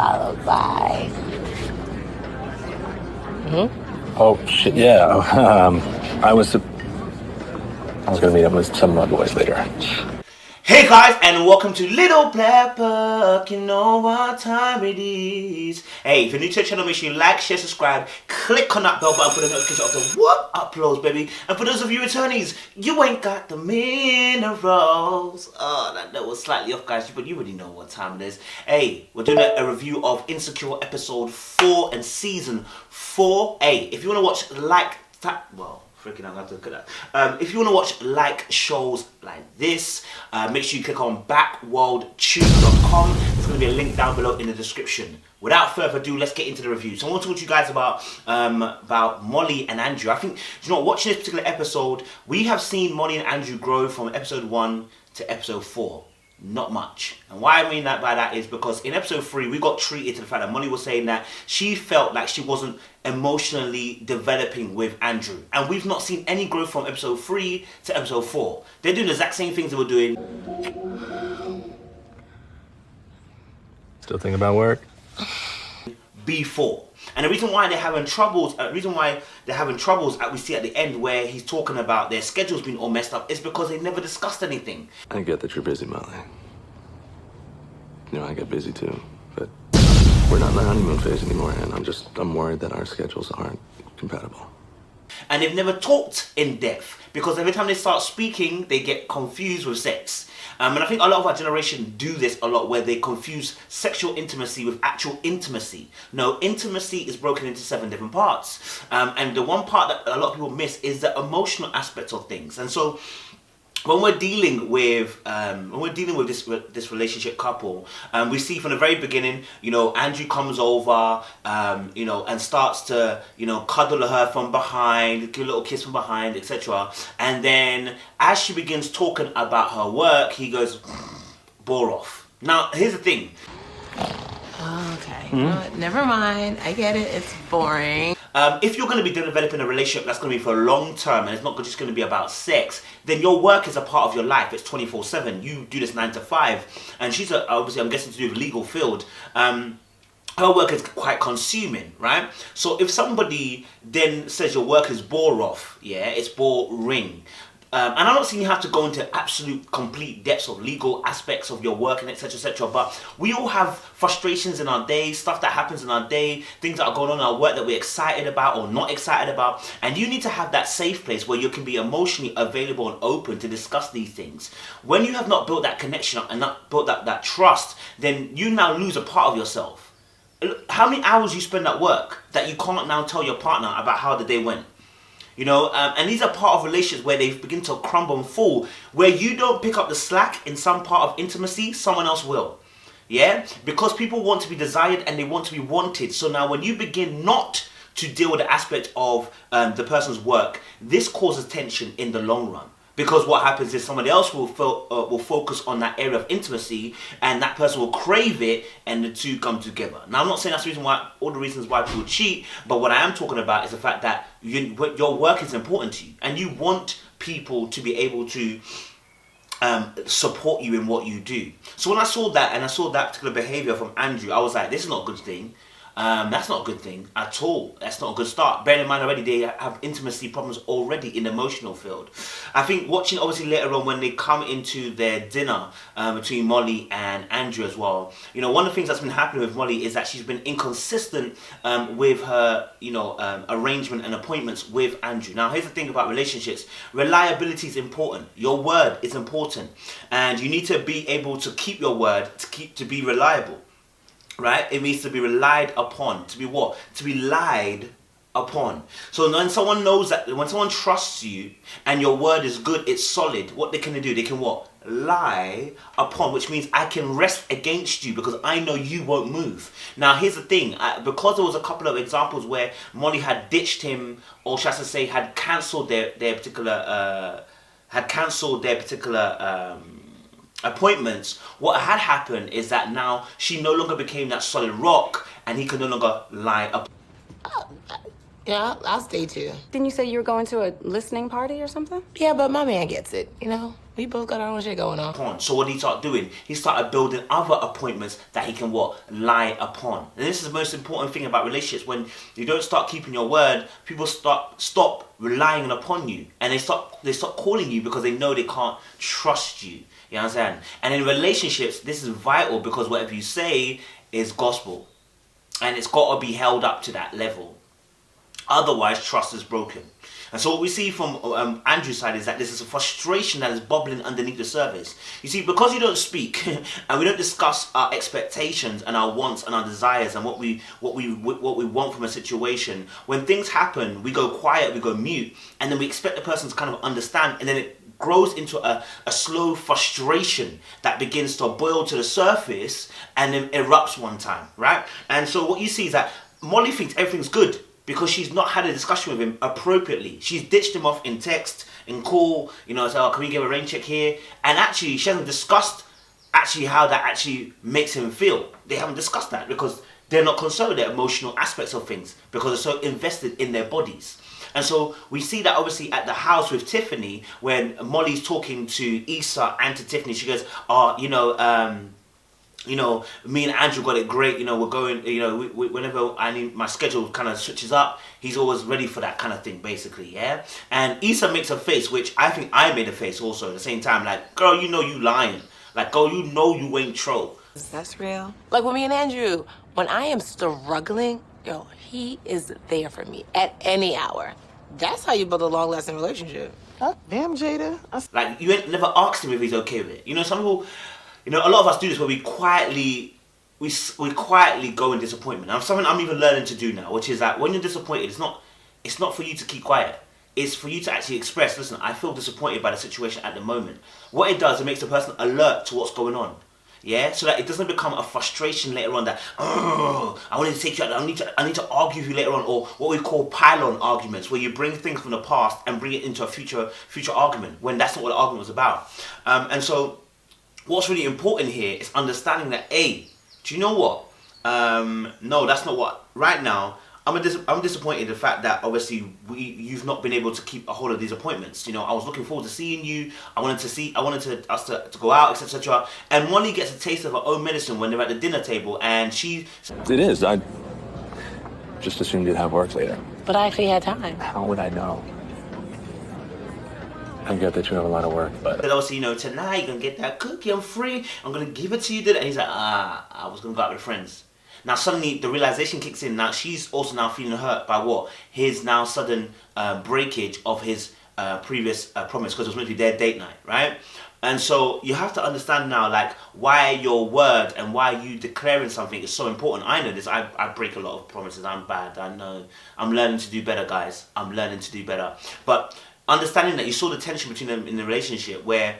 followed by. Oh shit! Yeah. I was gonna meet up with some of my boys later. Hey guys, and welcome to Little Black Book. You know what time it is. Hey, if you're new to the channel, make sure you like, share, subscribe, click on that bell button for the notification of the what uploads, baby. And for those of you returnees, you ain't got the minerals. Oh, that was slightly off, guys, but you already know what time it is. Hey, we're doing a review of Insecure episode 4 and season 4. Hey, if you want to watch freaking I'm gonna have to look at that. If you want to watch shows like this, make sure you click on backworldtube.com. There's going to be a link down below in the description. Without further ado, let's get into the review. So I want to talk to you guys about Molly and Andrew. I think, you know, watching this particular episode, we have seen Molly and Andrew grow from episode 1 to episode 4. Not much. And why I mean that by that is because in episode 3 we got treated to the fact that Molly was saying that she felt like she wasn't emotionally developing with Andrew, and we've not seen any growth from episode 3 to episode 4. They're doing the exact same things they were doing. Still thinking about work? Before. And the reason why they're having troubles, we see at the end where he's talking about their schedules being all messed up, is because they never discussed anything. I get that you're busy, Molly. You know, I get busy too, but we're not in the honeymoon phase anymore, and I'm worried that our schedules aren't compatible. And they've never talked in depth, because every time they start speaking, they get confused with sex. And I think a lot of our generation do this a lot, where they confuse sexual intimacy with actual intimacy. No, intimacy is broken into 7 different parts. And the one part that a lot of people miss is the emotional aspect of things. And so when we're dealing with this relationship couple, we see from the very beginning, you know, Andrew comes over, you know, and starts to, you know, cuddle her from behind, give a little kiss from behind, etc. And then as she begins talking about her work, he goes, bore off. Now, here's the thing. Okay, you know what? Never mind. I get it. It's boring. If you're going to be developing a relationship that's going to be for a long term and it's not just going to be about sex, then your work is a part of your life. It's 24/7. You do this 9 to 5. And she's obviously, I'm guessing, to do with the legal field. Her work is quite consuming, right? So if somebody then says your work is bore off, yeah, it's boring. And I'm not saying you have to go into absolute complete depths of legal aspects of your work and etc, but we all have frustrations in our day, stuff that happens in our day, things that are going on in our work that we're excited about or not excited about, and you need to have that safe place where you can be emotionally available and open to discuss these things. When you have not built that connection up and not built that trust, then you now lose a part of yourself. How many hours you spend at work that you can't now tell your partner about how the day went? You know, and these are part of relationships where they begin to crumble and fall, where you don't pick up the slack in some part of intimacy, someone else will. Yeah? Because people want to be desired and they want to be wanted. So now when you begin not to deal with the aspect of the person's work, this causes tension in the long run. Because what happens is somebody else will focus on that area of intimacy, and that person will crave it, and the two come together. Now, I'm not saying that's the reason why, all the reasons why people cheat, but what I am talking about is the fact that your work is important to you, and you want people to be able to support you in what you do. So when I saw that, and I saw that particular behavior from Andrew, I was like, this is not a good thing. That's not a good thing at all. That's not a good start. Bear in mind already they have intimacy problems already in the emotional field. I think watching obviously later on when they come into their dinner between Molly and Andrew as well, you know, one of the things that's been happening with Molly is that she's been inconsistent with her, you know, arrangement and appointments with Andrew. Now, here's the thing about relationships. Reliability is important. Your word is important. And you need to be able to keep your word to be reliable. Right? It means to be relied upon. To be what? To be lied upon. So when someone knows that, when someone trusts you and your word is good, it's solid, what they can do? They can what? Lie upon, which means I can rest against you because I know you won't move. Now, here's the thing. Because there was a couple of examples where Molly had ditched him, or shall I say, had cancelled their particular appointments, what had happened is that now she no longer became that solid rock and he could no longer lie up. Yeah, I'll stay too. Didn't you say you were going to a listening party or something? Yeah, but my man gets it, you know? We both got our own shit going on. So what did he start doing? He started building other appointments that he can lie upon. And this is the most important thing about relationships. When you don't start keeping your word, people stop relying upon you, and they stop calling you because they know they can't trust you. You understand? And in relationships, this is vital because whatever you say is gospel, and it's got to be held up to that level. Otherwise, trust is broken. And so what we see from Andrew's side is that this is a frustration that is bubbling underneath the surface. You see, because you don't speak and we don't discuss our expectations and our wants and our desires and what we want from a situation, when things happen, we go quiet, we go mute, and then we expect the person to kind of understand, and then it grows into a slow frustration that begins to boil to the surface and then erupts one time, right? And so what you see is that Molly thinks everything's good, because she's not had a discussion with him appropriately. She's ditched him off in text, in call, say, oh, can we give a rain check here? And actually, she hasn't discussed actually how that actually makes him feel. They haven't discussed that because they're not concerned with the emotional aspects of things because they're so invested in their bodies. And so we see that obviously at the house with Tiffany, when Molly's talking to Issa and to Tiffany, she goes, me and Andrew got it great, we're going, whenever I need, my schedule kind of switches up, he's always ready for that kind of thing, basically, yeah? And Issa makes a face, which I think I made a face also at the same time, like, girl, you lying. Like, girl, you ain't troll. That's real. Like with me and Andrew, when I am struggling, he is there for me at any hour. That's how you build a long-lasting relationship. Oh, damn, Jada. Like, you ain't never asked him if he's okay with it. Some people... a lot of us do this where we quietly go in disappointment. And something I'm even learning to do now, which is that when you're disappointed, it's not for you to keep quiet. It's for you to actually express, listen, I feel disappointed by the situation at the moment. What it does, it makes the person alert to what's going on. Yeah? So that it doesn't become a frustration later on that, I wanted to take you out, I need to argue with you later on, or what we call pile-on arguments, where you bring things from the past and bring it into a future argument, when that's not what the argument was about. And so, what's really important here is understanding that, do you know what? No, that's not what. Right now, I'm disappointed in the fact that obviously you've not been able to keep a hold of these appointments. I was looking forward to seeing you. I wanted us to go out, etc. And Molly gets a taste of her own medicine when they're at the dinner table, and she. It is. I just assumed you'd have work later. But I actually had time. How would I know? I get that you have a lot of work, but obviously, tonight you're gonna get that cookie. I'm free. I'm gonna give it to you. And he's like, I was gonna go out with friends. Now suddenly the realization kicks in. Now she's also now feeling hurt by what? His now sudden breakage of his previous promise, because it was meant to be their date night, right? And so you have to understand now, like, why your word and why you declaring something is so important. I know this. I break a lot of promises. I'm bad. I know. I'm learning to do better, guys. I'm learning to do better. But understanding that you saw the tension between them in the relationship, where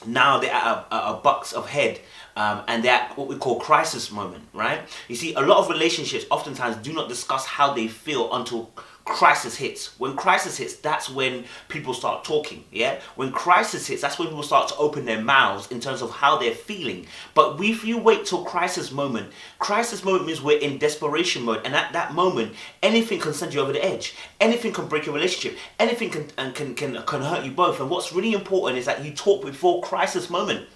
now they're at a bucks of head, and they're at what we call crisis moment, right? You see, a lot of relationships oftentimes do not discuss how they feel until crisis hits. When crisis hits, that's when people start talking, yeah? When crisis hits, that's when people start to open their mouths in terms of how they're feeling. But if you wait till crisis moment means we're in desperation mode, and at that moment, anything can send you over the edge. Anything can break your relationship. Anything can hurt you both. And what's really important is that you talk before crisis moment.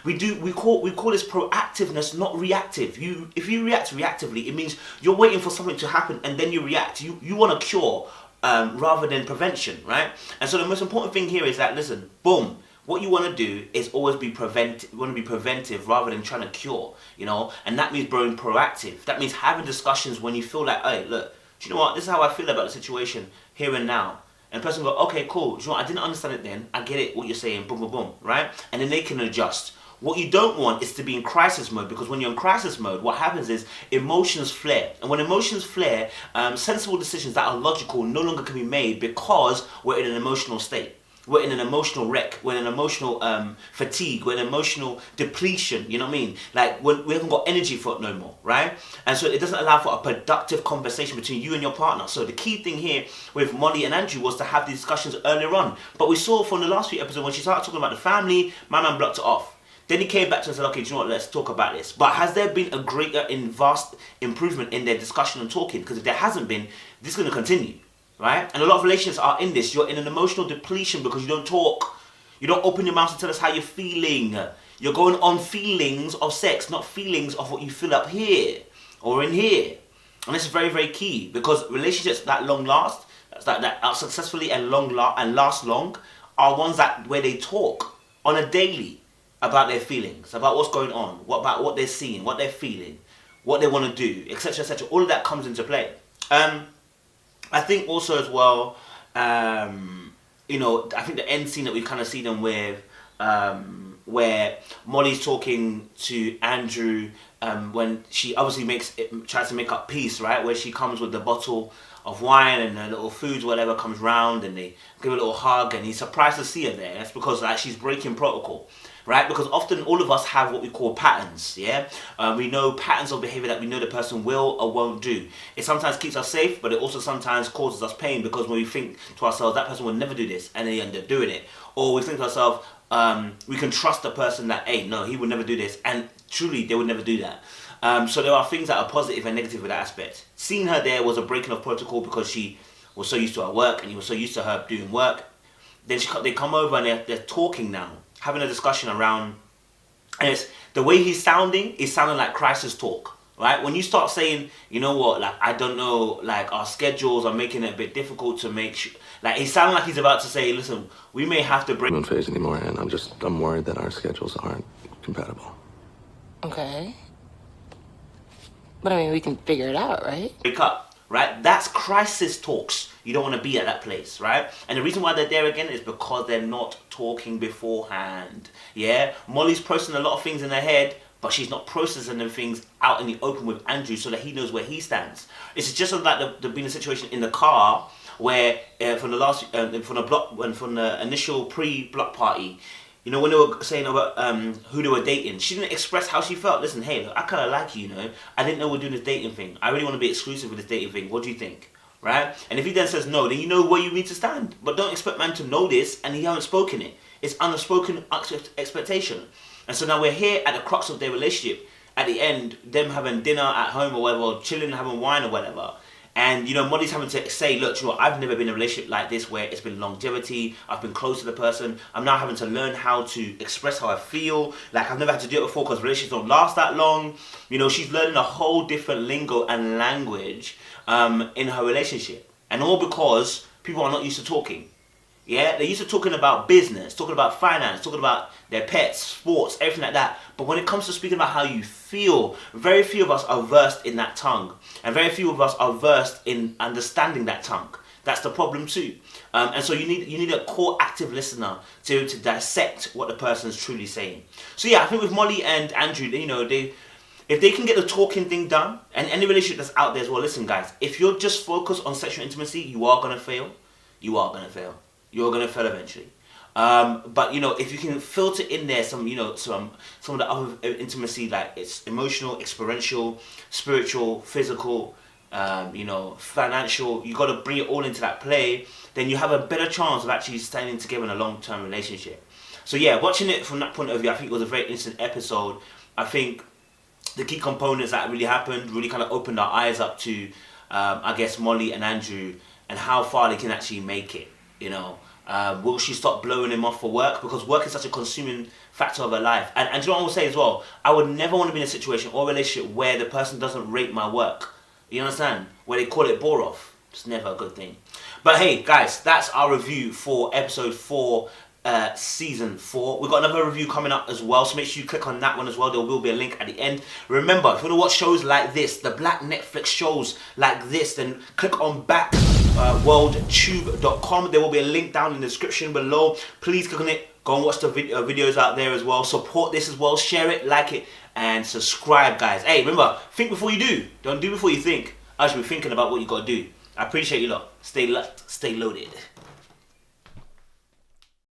We call this proactiveness, not reactive. If you react reactively, it means you're waiting for something to happen and then you react. You want a cure rather than prevention, right? And so the most important thing here is that, listen, boom, what you want to do is always be preventive. You want to be preventive rather than trying to cure, and that means being proactive. That means having discussions when you feel like, hey, look, do you know what? This is how I feel about the situation here and now. And the person will go, okay, cool. Do you know what? I didn't understand it then. I get it, what you're saying, boom, boom, boom, right? And then they can adjust. What you don't want is to be in crisis mode, because when you're in crisis mode, what happens is emotions flare. And when emotions flare, sensible decisions that are logical no longer can be made because we're in an emotional state. We're in an emotional wreck. We're in an emotional fatigue. We're in emotional depletion. You know what I mean? Like, when we haven't got energy for it no more, right? And so it doesn't allow for a productive conversation between you and your partner. So the key thing here with Molly and Andrew was to have these discussions earlier on. But we saw from the last few episodes, when she started talking about the family, my man blocked it off. Then he came back to us and said, okay, do you know what, let's talk about this. But has there been a greater and vast improvement in their discussion and talking? Because if there hasn't been, this is going to continue, right? And a lot of relationships are in this. You're in an emotional depletion because you don't talk. You don't open your mouth to tell us how you're feeling. You're going on feelings of sex, not feelings of what you feel up here or in here. And this is very, very key, because relationships that that are successfully and last long, are ones where they talk on a daily about their feelings, about what's going on, about what they're seeing, what they're feeling, what they want to do, etc., etc. All of that comes into play. I think also as well, I think the end scene that we kind of see them with, where Molly's talking to Andrew when she obviously tries to make up peace, right? Where she comes with the bottle of wine and a little food, whatever, comes round, and they give a little hug, and he's surprised to see her there. That's because she's breaking protocol, right? Because often all of us have what we call patterns, yeah? We know patterns of behavior that we know the person will or won't do. It sometimes keeps us safe, but it also sometimes causes us pain, because when we think to ourselves, that person will never do this, and they end up doing it. Or we think to ourselves, we can trust the person that, hey, no, he would never do this, and truly, they would never do that. So there are things that are positive and negative with that aspect. Seeing her there was a breaking of protocol, because she was so used to her work, and he was so used to her doing work. Then they come over and they're talking now, having a discussion around, and it's the way he's sounding is sounding like crisis talk, right? When you start saying, you know what, like, I don't know, like, our schedules are making it a bit difficult to make sure, like, he sounds like he's about to say, listen, we may have to break. I'm not phase anymore, and I'm worried that our schedules aren't compatible. Okay. But I mean, we can figure it out, right? Break up, right? That's crisis talks. You don't want to be at that place, right? And the reason why they're there again is because they're not talking beforehand, yeah? Molly's processing a lot of things in her head, but she's not processing them things out in the open with Andrew so that he knows where he stands. It's just like there being a situation in the car where from the initial pre-block party, you know, when they were saying about who they were dating, she didn't express how she felt. Listen, hey, look, I kind of like you, you know. I didn't know we're doing this dating thing. I really want to be exclusive with this dating thing. What do you think? Right? And if he then says no, then you know where you need to stand. But don't expect man to know this and he hasn't spoken it. It's unspoken expectation. And so now we're here at the crux of their relationship. At the end, them having dinner at home or whatever, or chilling, having wine or whatever. And, you know, Molly's having to say, look, you know, I've never been in a relationship like this where it's been longevity. I've been close to the person. I'm now having to learn how to express how I feel. Like, I've never had to do it before because relationships don't last that long. You know, she's learning a whole different lingo and language in her relationship. And all because people are not used to talking. Yeah, they're used to talking about business, talking about finance, talking about their pets, sports, everything like that. But when it comes to speaking about how you feel, very few of us are versed in that tongue. And very few of us are versed in understanding that tongue. That's the problem too. And so you need a core active listener to dissect what the person is truly saying. So yeah, I think with Molly and Andrew, you know, if they can get the talking thing done, and any relationship that's out there as well, listen guys, if you're just focused on sexual intimacy, you are going to fail. You are going to fail. You're going to fail eventually. But, you know, if you can filter in there some of the other intimacy, like it's emotional, experiential, spiritual, physical, you know, financial, you got to bring it all into that play, then you have a better chance of actually standing together in a long-term relationship. So yeah, watching it from that point of view, I think it was a very interesting episode. I think the key components that really happened really kind of opened our eyes up to, I guess, Molly and Andrew and how far they can actually make it. You know, will she stop blowing him off for work? Because work is such a consuming factor of her life. And you know what I will say as well? I would never want to be in a situation or relationship where the person doesn't rate my work. You understand? Where they call it bore off. It's never a good thing. But hey, guys, that's our review for episode 4, season 4. We've got another review coming up as well, so make sure you click on that one as well. There will be a link at the end. Remember, if you want to watch shows like this, the black Netflix shows like this, then click on backworldtube.com. There will be a link down in the description below. Please click on it. Go and watch the videos out there as well. Support this as well. Share it, like it, and subscribe, guys. Hey, remember, think before you do. Don't do before you think. I should be thinking about what you got to do. I appreciate you lot. Stay loaded.